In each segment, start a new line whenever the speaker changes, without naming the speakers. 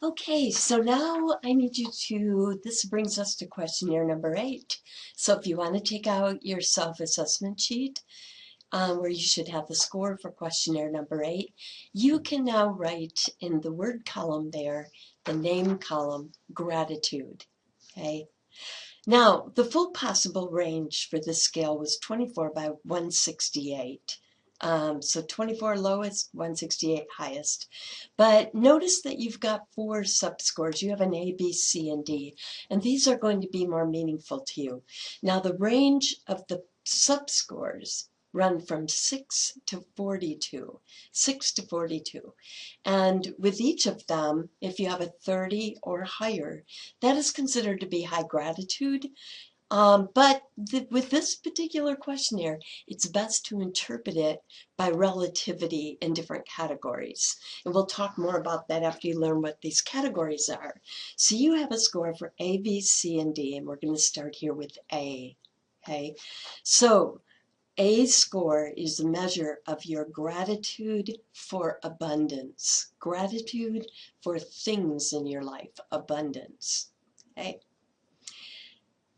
Okay, so now I need you to, this brings us to questionnaire number 8. So if you want to take out your self-assessment sheet, where you should have the score for questionnaire number 8, you can now write in the word column there, the name column, gratitude. Okay. Now, the full possible range for this scale was 24 by 168. So 24 lowest, 168 highest. But notice that you've got 4 subscores. You have an A, B, C, and D. And these are going to be more meaningful to you. Now, the range of the subscores run from 6 to 42. 6 to 42. And with each of them, if you have a 30 or higher, that is considered to be high gratitude. But with this particular questionnaire, it's best to interpret it by relativity in different categories. And we'll talk more about that after you learn what these categories are. So you have a score for A, B, C, and D, and we're going to start here with A. Okay, so A score is a measure of your gratitude for abundance, gratitude for things in your life, abundance. Okay.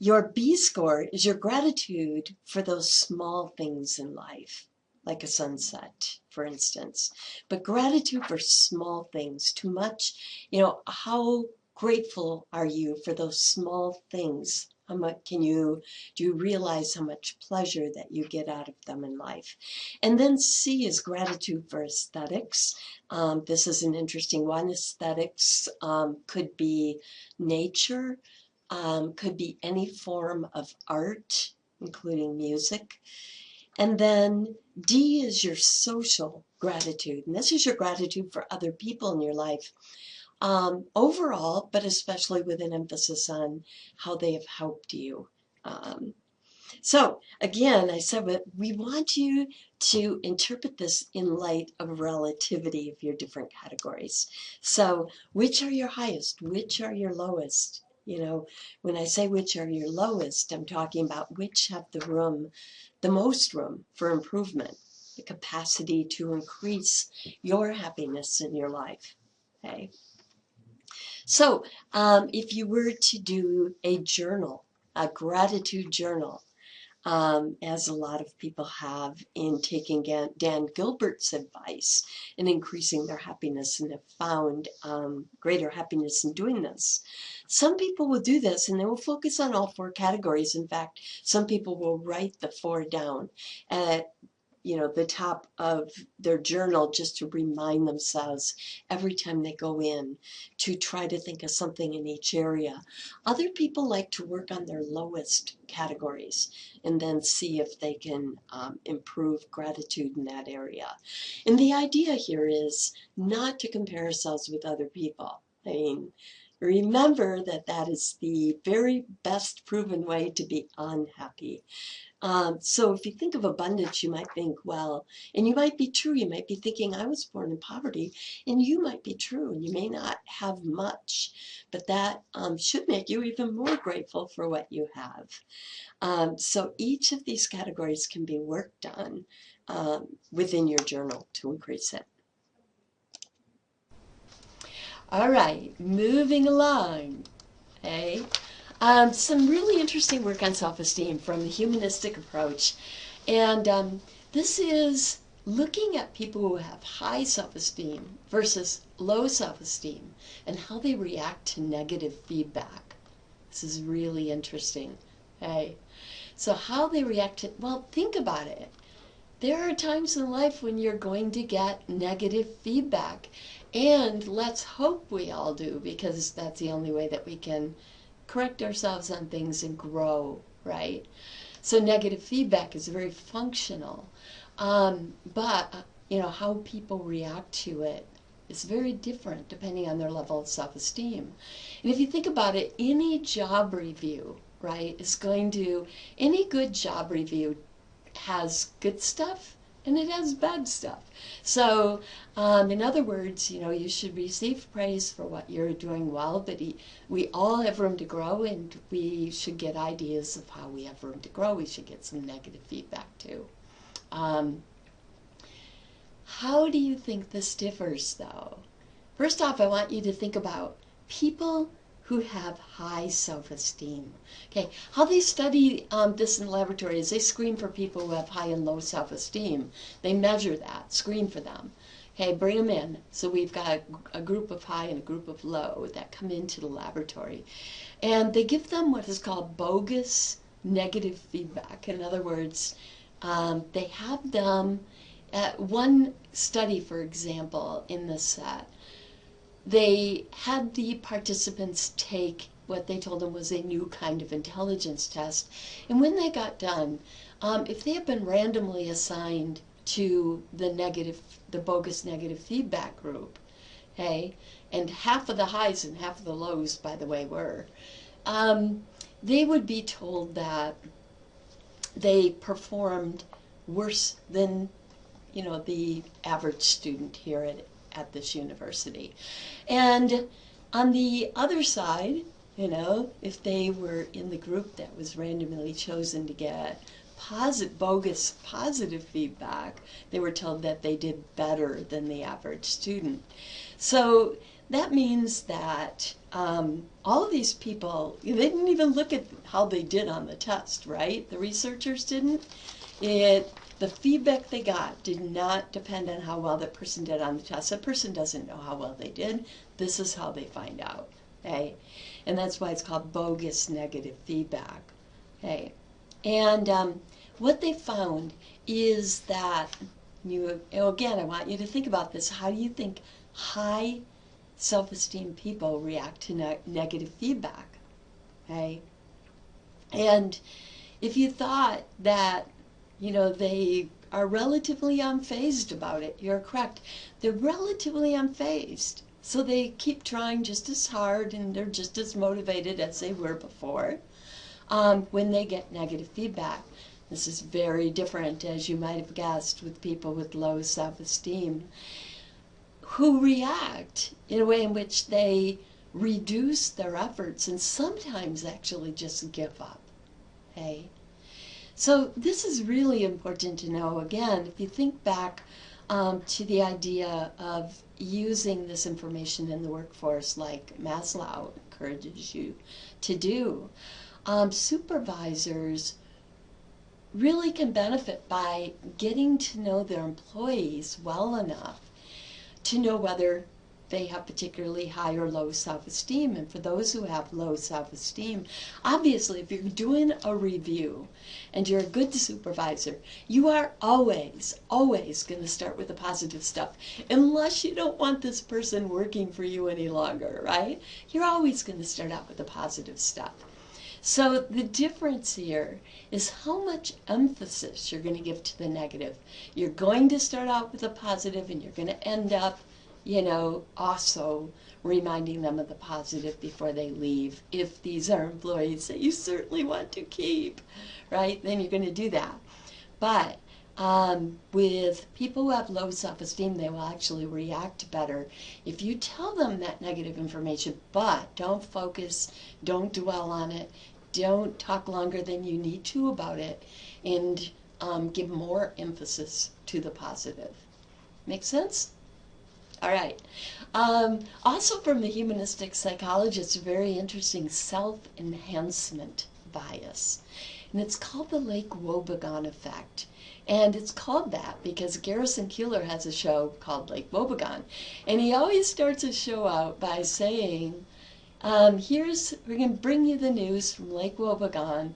Your B score is your gratitude for those small things in life, like a sunset, for instance. But gratitude for small things, too much, how grateful are you for those small things? How much do you realize how much pleasure that you get out of them in life? And then C is gratitude for aesthetics. This is an interesting one. Aesthetics could be nature, could be any form of art, including music. And then D is your social gratitude. And this is your gratitude for other people in your life. Overall, but especially with an emphasis on how they have helped you. So again, I said we want you to interpret this in light of relativity of your different categories. So which are your highest? Which are your lowest? When I say which are your lowest, I'm talking about which have the most room for improvement, the capacity to increase your happiness in your life. Okay. So if you were to do a journal, a gratitude journal, as a lot of people have in taking Dan Gilbert's advice in increasing their happiness and have found greater happiness in doing this. Some people will do this and they will focus on all 4 categories. In fact, some people will write the 4 down at the top of their journal just to remind themselves every time they go in to try to think of something in each area. Other people like to work on their lowest categories and then see if they can improve gratitude in that area. And the idea here is not to compare ourselves with other people. I mean, remember that is the very best proven way to be unhappy. So if you think of abundance, you might think, well, and you might be true, you might be thinking, I was born in poverty, and you might be true, and you may not have much, but that should make you even more grateful for what you have. So each of these categories can be worked on within your journal to increase it. All right, moving along. Okay. Some really interesting work on self-esteem from the humanistic approach. And this is looking at people who have high self-esteem versus low self-esteem and how they react to negative feedback. This is really interesting. Okay. So how they react to, well, think about it. There are times in life when you're going to get negative feedback. And let's hope we all do, because that's the only way that we can correct ourselves on things and grow, right? So negative feedback is very functional. But how people react to it is very different depending on their level of self-esteem. And if you think about it, any job review, right, any good job review has good stuff and it has bad stuff. So in other words, you should receive praise for what you're doing well, but we all have room to grow, and we should get ideas of how we have room to grow. We should get some negative feedback too. How do you think this differs, though? First off, I want you to think about people who have high self-esteem. Okay, how they study this in the laboratory is they screen for people who have high and low self-esteem. They measure that, screen for them. Okay, bring them in. So we've got a group of high and a group of low that come into the laboratory. And they give them what is called bogus negative feedback. In other words, they have them, one study, for example, in this set, they had the participants take what they told them was a new kind of intelligence test. And when they got done, if they had been randomly assigned to the bogus negative feedback group, okay, and half of the highs and half of the lows, by the way, were, they would be told that they performed worse than, you know, the average student here at this university. And on the other side, you know, if they were in the group that was randomly chosen to get bogus positive feedback, they were told that they did better than the average student. So that means that all of these people, they didn't even look at how they did on the test, right? The researchers didn't. The feedback they got did not depend on how well that person did on the test. That person doesn't know how well they did. This is how they find out, okay? And that's why it's called bogus negative feedback, okay? And what they found is that, again, I want you to think about this. How do you think high self-esteem people react to negative feedback, okay? And if you thought that, you know, they are relatively unfazed about it, you're correct. They're relatively unfazed. So they keep trying just as hard and they're just as motivated as they were before when they get negative feedback. This is very different, as you might have guessed, with people with low self-esteem who react in a way in which they reduce their efforts and sometimes actually just give up, okay? So this is really important to know. Again, if you think back to the idea of using this information in the workforce like Maslow encourages you to do, supervisors really can benefit by getting to know their employees well enough to know whether they have particularly high or low self-esteem. And for those who have low self-esteem, obviously if you're doing a review and you're a good supervisor, you are always going to start with the positive stuff, unless you don't want this person working for you any longer, right? You're always going to start out with the positive stuff. So the difference here is how much emphasis you're going to give to the negative. You're going to start out with the positive and you're going to end up, you know, also reminding them of the positive before they leave. If these are employees that you certainly want to keep, right, then you're going to do that. But with people who have low self-esteem, they will actually react better if you tell them that negative information, but don't focus, don't dwell on it, don't talk longer than you need to about it, and give more emphasis to the positive. Make sense? All right. Also from the humanistic psychologists, a very interesting self-enhancement bias. And it's called the Lake Wobegon effect. And it's called that because Garrison Keillor has a show called Lake Wobegon. And he always starts his show out by saying, we're going to bring you the news from Lake Wobegon,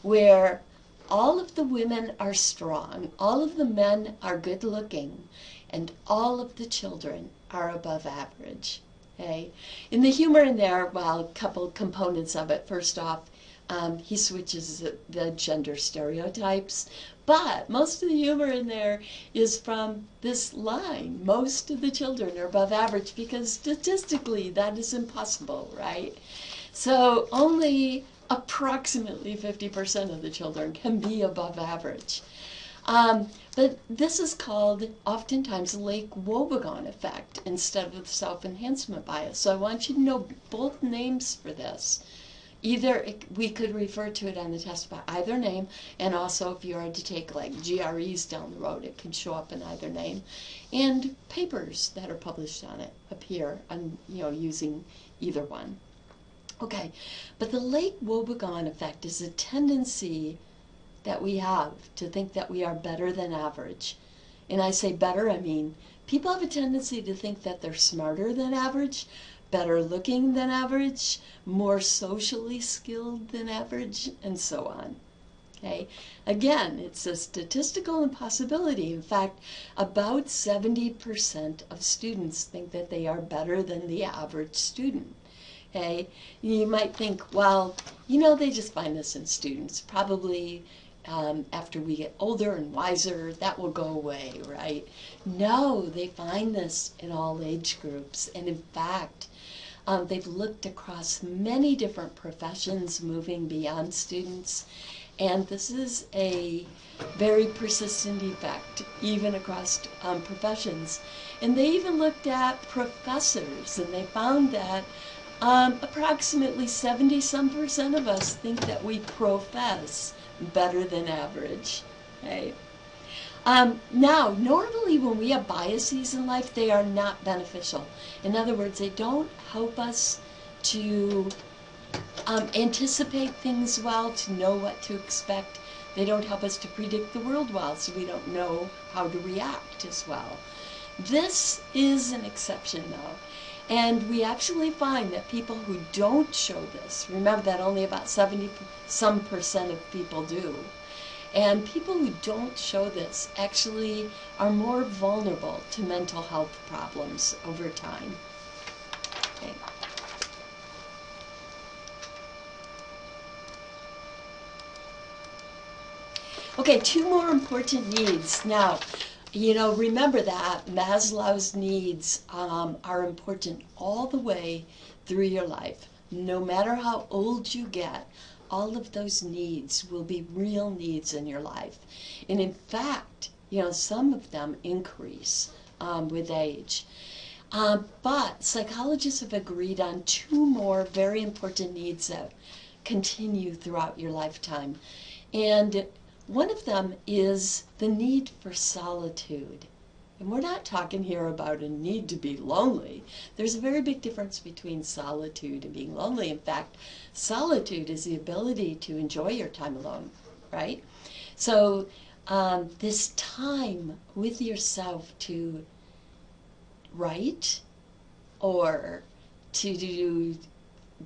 where all of the women are strong, all of the men are good looking, and all of the children are above average. Okay? And the humor in there, well, a couple components of it. First off, he switches the gender stereotypes, but most of the humor in there is from this line: most of the children are above average, because statistically that is impossible, right? So only approximately 50% of the children can be above average. But this is called oftentimes the Lake Wobegon effect instead of the self-enhancement bias. So I want you to know both names for this. Either we could refer to it on the test by either name, and also if you are to take like GREs down the road, it can show up in either name. And papers that are published on it appear on, using either one. Okay, but the Lake Wobegon effect is a tendency that we have to think that we are better than average. And I say better, I mean people have a tendency to think that they're smarter than average, better looking than average, more socially skilled than average, and so on. Okay? Again, it's a statistical impossibility. In fact, about 70% of students think that they are better than the average student. Okay? You might think, well, they just find this in students. Probably after we get older and wiser, that will go away, right? No, they find this in all age groups. And in fact, they've looked across many different professions moving beyond students. And this is a very persistent effect, even across professions. And they even looked at professors, and they found that approximately 70-some% of us think that we profess better than average. Okay? Now, normally when we have biases in life, they are not beneficial. In other words, they don't help us to anticipate things well, to know what to expect. They don't help us to predict the world well, so we don't know how to react as well. This is an exception, though. And we actually find that people who don't show this, remember that only about 70-some% of people do, and people who don't show this actually are more vulnerable to mental health problems over time. Okay. Okay, 2 more important needs. Now, remember that Maslow's needs are important all the way through your life. No matter how old you get, all of those needs will be real needs in your life. And in fact, some of them increase with age. But psychologists have agreed on 2 more very important needs that continue throughout your lifetime. And one of them is the need for solitude. And we're not talking here about a need to be lonely. There's a very big difference between solitude and being lonely. In fact, solitude is the ability to enjoy your time alone, right? So this time with yourself to write or to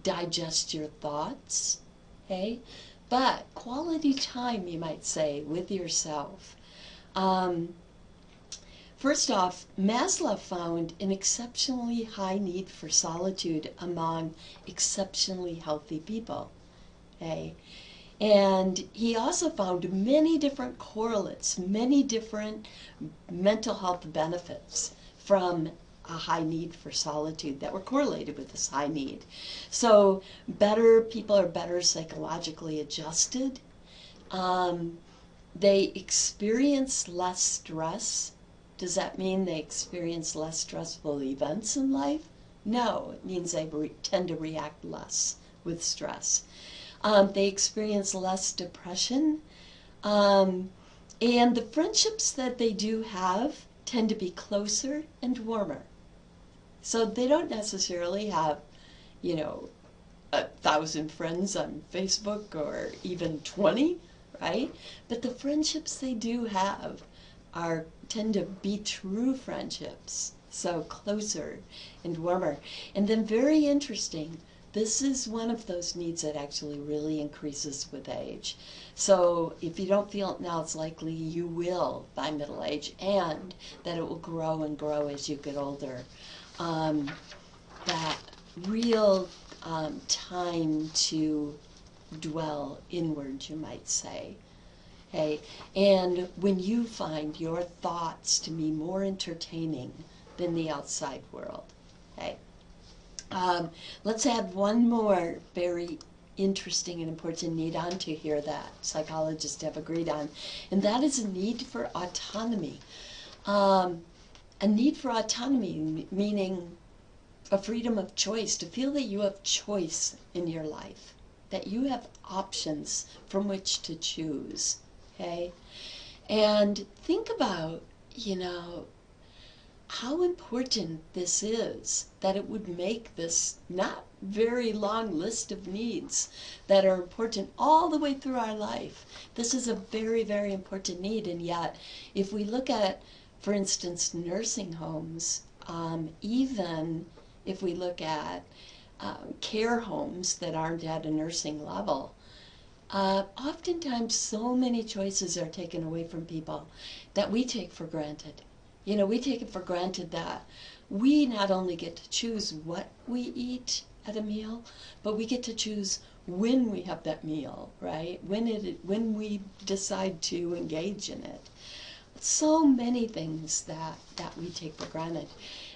digest your thoughts, okay? But quality time, you might say, with yourself. First off, Maslow found an exceptionally high need for solitude among exceptionally healthy people. Okay? And he also found many different correlates, many different mental health benefits from a high need for solitude that were correlated with this high need. So people are better psychologically adjusted. They experience less stress. Does that mean they experience less stressful events in life? No, it means they tend to react less with stress. They experience less depression. And the friendships that they do have tend to be closer and warmer. So they don't necessarily have, 1,000 friends on Facebook or even 20, right? But the friendships they do have tend to be true friendships, so closer and warmer. And then very interesting, this is one of those needs that actually really increases with age. So if you don't feel it now, it's likely you will by middle age, and that it will grow and grow as you get older. That real time to dwell inward, you might say. Okay? And when you find your thoughts to be more entertaining than the outside world. Okay? Let's add one more very interesting and important need onto here that psychologists have agreed on, and that is a need for autonomy. A need for autonomy, meaning a freedom of choice, to feel that you have choice in your life. that you have options from which to choose, okay? And think about, how important this is, that it would make this not very long list of needs that are important all the way through our life. This is a very, very important need, and yet if we look at, for instance, nursing homes, even if we look at care homes that aren't at a nursing level, oftentimes so many choices are taken away from people that we take for granted. We take it for granted that we not only get to choose what we eat at a meal, but we get to choose when we have that meal, right? When we decide to engage in it. So many things that we take for granted.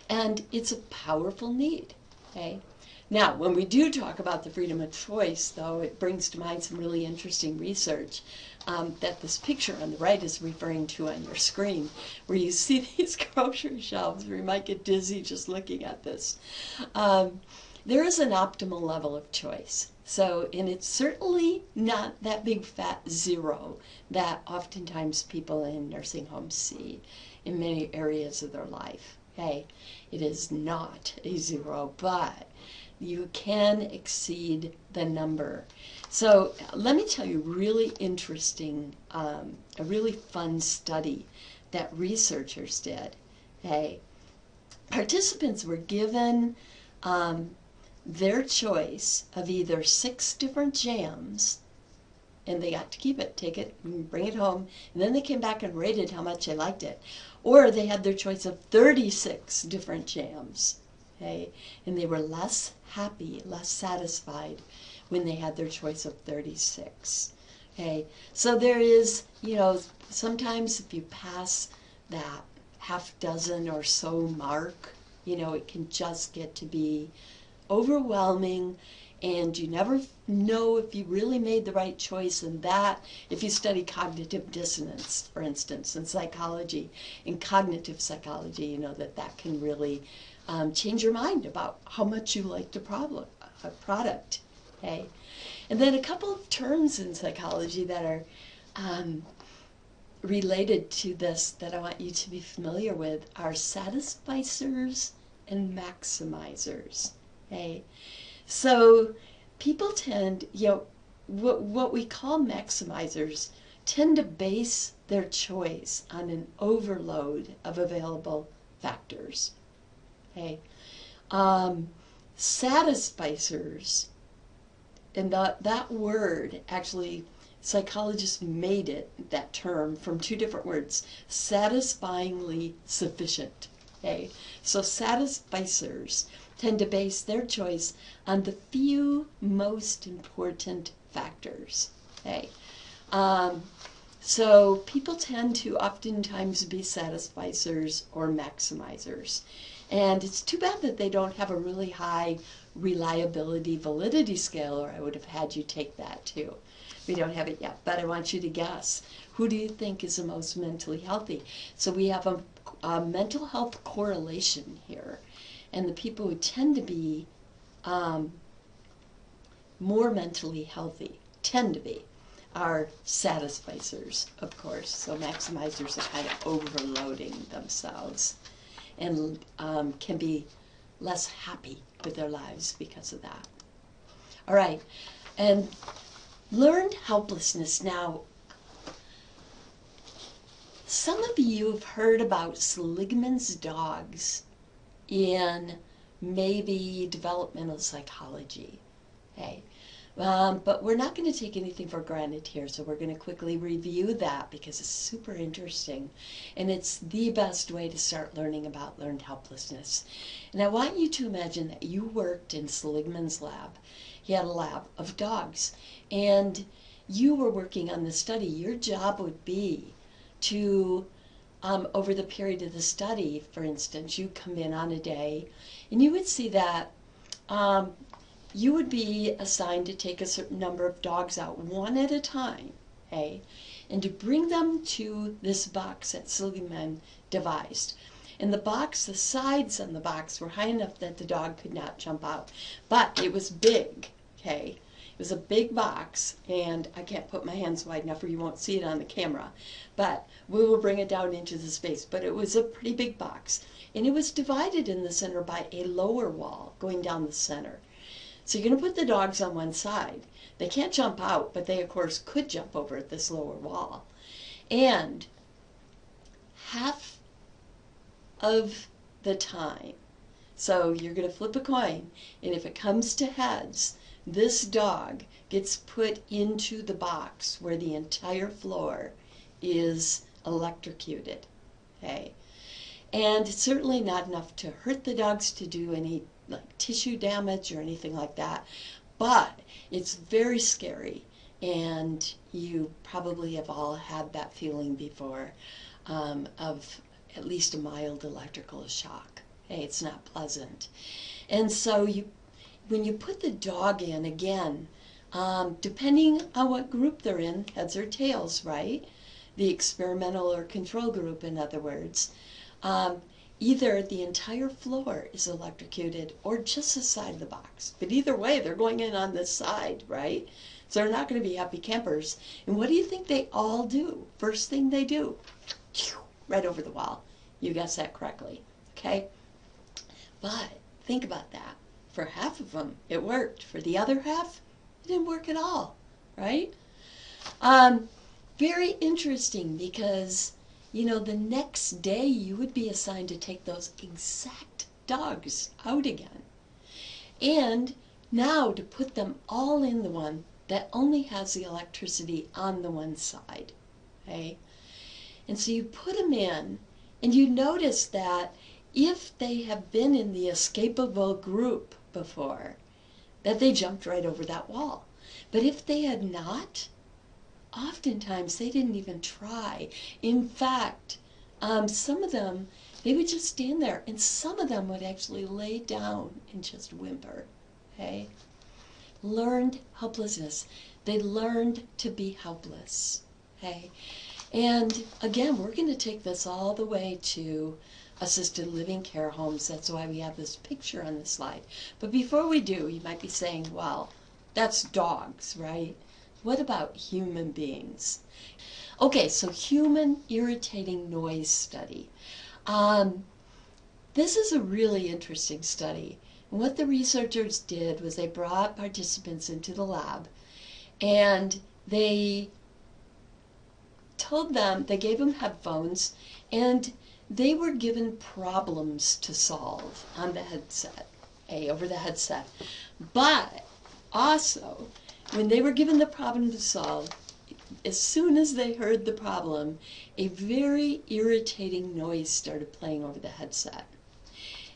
And it's a powerful need, okay? Now, when we do talk about the freedom of choice, though, it brings to mind some really interesting research that this picture on the right is referring to on your screen, where you see these grocery shelves where you might get dizzy just looking at this. There is an optimal level of choice. So, and it's certainly not that big fat zero that oftentimes people in nursing homes see in many areas of their life. Okay, it is not a zero, but you can exceed the number. So let me tell you a really interesting, a really fun study that researchers did. Okay, participants were given their choice of either 6 different jams, and they got to keep it, take it, and bring it home, and then they came back and rated how much they liked it. Or they had their choice of 36 different jams, okay? And they were less happy, less satisfied when they had their choice of 36, okay? So there is, sometimes if you pass that half dozen or so mark, it can just get to be overwhelming, and you never know if you really made the right choice. And that, if you study cognitive dissonance, for instance, in psychology, in cognitive psychology, you know that can really change your mind about how much you like the product. Okay? And then a couple of terms in psychology that are related to this that I want you to be familiar with are satisficers and maximizers. Okay? So people tend, what we call maximizers tend to base their choice on an overload of available factors. Okay, satisficers, and that word actually, psychologists made it, that term, from 2 different words: satisfyingly sufficient. Okay, so satisficers tend to base their choice on the few most important factors. Okay, so people tend to oftentimes be satisficers or maximizers. And it's too bad that they don't have a really high reliability validity scale, or I would have had you take that too. We don't have it yet, but I want you to guess. Who do you think is the most mentally healthy? So we have a mental health correlation here. And the people who tend to be more mentally healthy, are satisficers, of course. So maximizers are kind of overloading themselves and can be less happy with their lives because of that. All right, and learned helplessness. Now, some of you have heard about Seligman's dogs in maybe developmental psychology. Okay, but we're not going to take anything for granted here, so we're going to quickly review that because it's super interesting, and it's the best way to start learning about learned helplessness. And I want you to imagine that you worked in Seligman's lab. He had a lab of dogs, and you were working on the study. Your job would be to over the period of the study, for instance, you come in on a day and you would see that you would be assigned to take a certain number of dogs out one at a time, okay, and to bring them to this box that Seligman devised. And the box, the sides on the box were high enough that the dog could not jump out, but it was big, okay, It was a big box, and I can't put my hands wide enough or you won't see it on the camera, but we will bring it down into the space. But it was a pretty big box, and it was divided in the center by a lower wall going down the center. So you're going to put the dogs on one side. They can't jump out, but they, of course, could jump over at this lower wall. And half of the time, so you're going to flip a coin, and if it comes to heads, this dog gets put into the box where the entire floor is electrocuted. Okay? And it's certainly not enough to hurt the dogs, to do any like tissue damage or anything like that, but it's very scary, and you probably have all had that feeling before, of at least a mild electrical shock. Hey, it's not pleasant. And so when you put the dog in, again, depending on what group they're in, heads or tails, right? The experimental or control group, in other words, either the entire floor is electrocuted or just the side of the box. But either way, they're going in on this side, right? So they're not going to be happy campers. And what do you think they all do? First thing they do, right over the wall. You guessed that correctly, okay? But think about that. For half of them, it worked. For the other half, it didn't work at all, right? Very interesting, because, you know, the next day you would be assigned to take those exact dogs out again. And now to put them all in the one that only has the electricity on the one side, okay? And so you put them in, and you notice that if they have been in the escapable group before, that they jumped right over that wall. But if they had not, oftentimes they didn't even try. In fact, some of them, they would just stand there, and some of them would actually lay down and just whimper, okay? Learned helplessness. They learned to be helpless, okay? And again, we're going to take this all the way to assisted living care homes. That's why we have this picture on the slide. But before we do, you might be saying, well, that's dogs, right? What about human beings? Okay, so human irritating noise study. This is a really interesting study. And what the researchers did was they brought participants into the lab, and they told them, they gave them headphones, and they were given problems to solve on the headset, over the headset. But also, when they were given the problem to solve, as soon as they heard the problem, a very irritating noise started playing over the headset.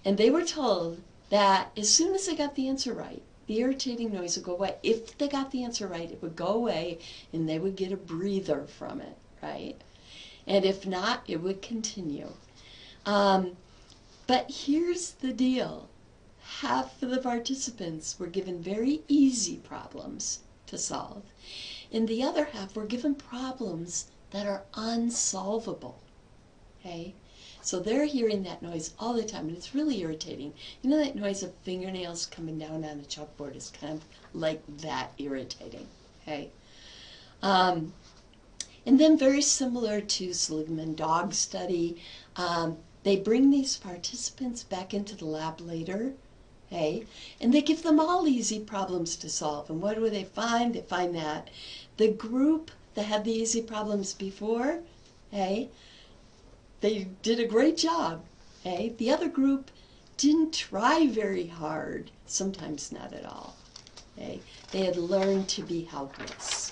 And they were told that as soon as they got the answer right, the irritating noise would go away. If they got the answer right, it would go away, and they would get a breather from it, right? And if not, it would continue. But here's the deal. Half of the participants were given very easy problems to solve, and the other half were given problems that are unsolvable, okay? So they're hearing that noise all the time, and it's really irritating. You know that noise of fingernails coming down on a chalkboard is kind of like that irritating, okay? And then very similar to Seligman dog study, they bring these participants back into the lab later, okay, and they give them all easy problems to solve. And what do they find? They find that the group that had the easy problems before, okay, they did a great job. Okay? The other group didn't try very hard, sometimes not at all. Okay? They had learned to be helpless.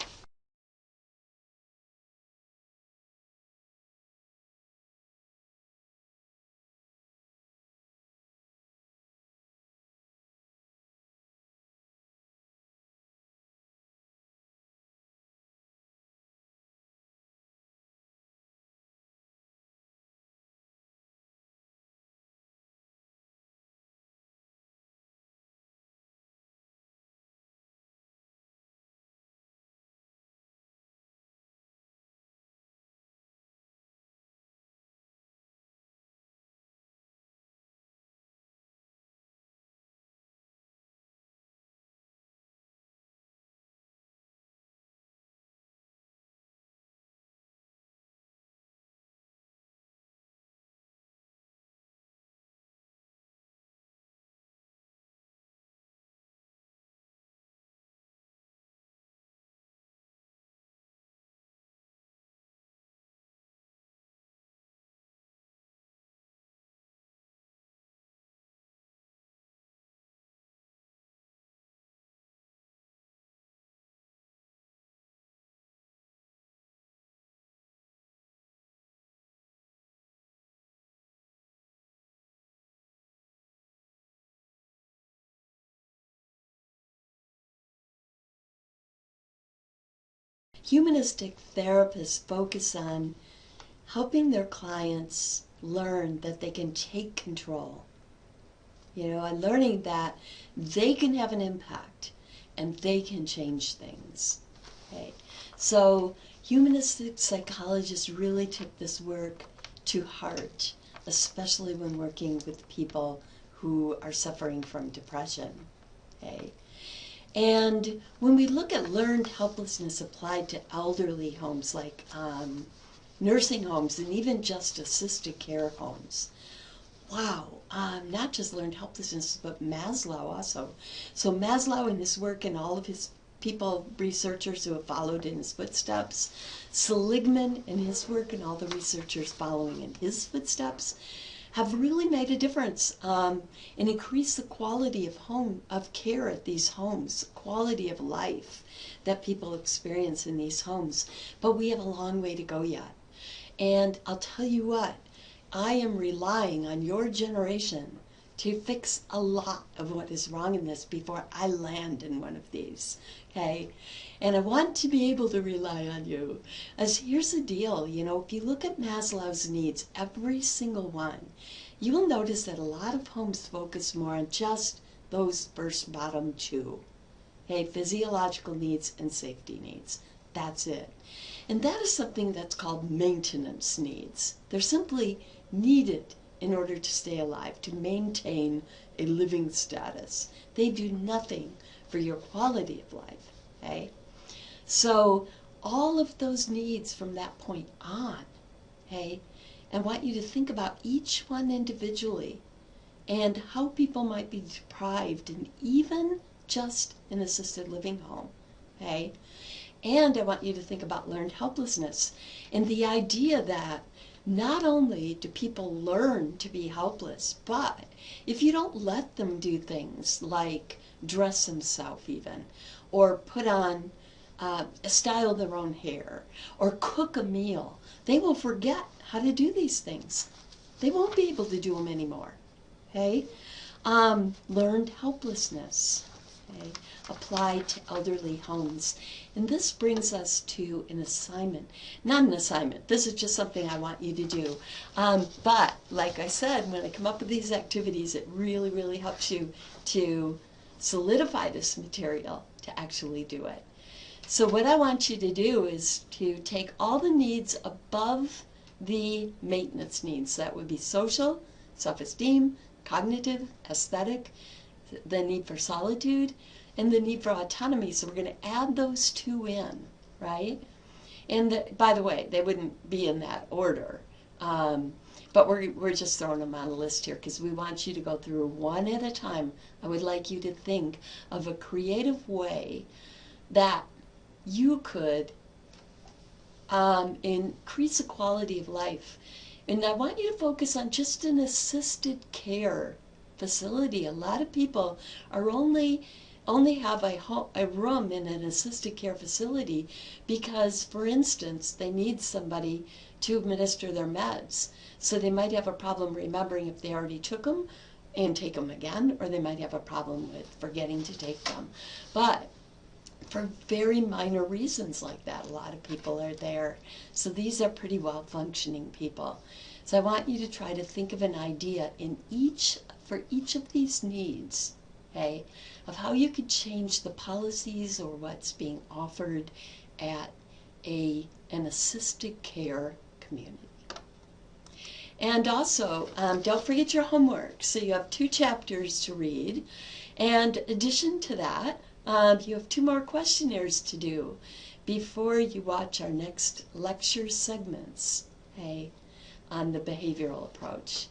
Humanistic therapists focus on helping their clients learn that they can take control, and learning that they can have an impact and they can change things. Okay? So humanistic psychologists really take this work to heart, especially when working with people who are suffering from depression. Okay? And when we look at learned helplessness applied to elderly homes like nursing homes and even just assisted care homes, wow, not just learned helplessness, but Maslow also. So Maslow in his work and all of his researchers who have followed in his footsteps, Seligman in his work and all the researchers following in his footsteps, have really made a difference and increased the quality of care at these homes, quality of life that people experience in these homes. But we have a long way to go yet. And I'll tell you what, I am relying on your generation to fix a lot of what is wrong in this before I land in one of these, okay? And I want to be able to rely on you. As here's the deal, if you look at Maslow's needs, every single one, you will notice that a lot of homes focus more on just those first bottom two, okay? Physiological needs and safety needs. That's it. And that is something that's called maintenance needs. They're simply needed in order to stay alive, to maintain a living status. They do nothing for your quality of life, okay? So all of those needs from that point on, okay? I want you to think about each one individually and how people might be deprived in even just an assisted living home, okay? And I want you to think about learned helplessness and the idea that not only do people learn to be helpless, but if you don't let them do things like dress themselves even, or put on, style their own hair, or cook a meal, they will forget how to do these things. They won't be able to do them anymore. Okay? Learned helplessness. Okay? Applied to elderly homes. And this brings us to an assignment. Not an assignment. This is just something I want you to do. But, like I said, when I come up with these activities, it really, really helps you to solidify this material to actually do it. So what I want you to do is to take all the needs above the maintenance needs. That would be social, self-esteem, cognitive, aesthetic, the need for solitude, and the need for autonomy. So we're going to add those two in, right? And by the way, they wouldn't be in that order. But we're just throwing them on a list here because we want you to go through one at a time. I would like you to think of a creative way that you could increase the quality of life. And I want you to focus on just an assisted care facility. A lot of people are only have a room in an assisted care facility because, for instance, they need somebody to administer their meds. So they might have a problem remembering if they already took them and take them again, or they might have a problem with forgetting to take them. But for very minor reasons like that, a lot of people are there. So these are pretty well functioning people. So I want you to try to think of an idea for each of these needs, okay, of how you could change the policies or what's being offered at an assisted care community. And also, don't forget your homework. So you have 2 chapters to read. And in addition to that, you have 2 more questionnaires to do before you watch our next lecture segments, okay, on the behavioral approach.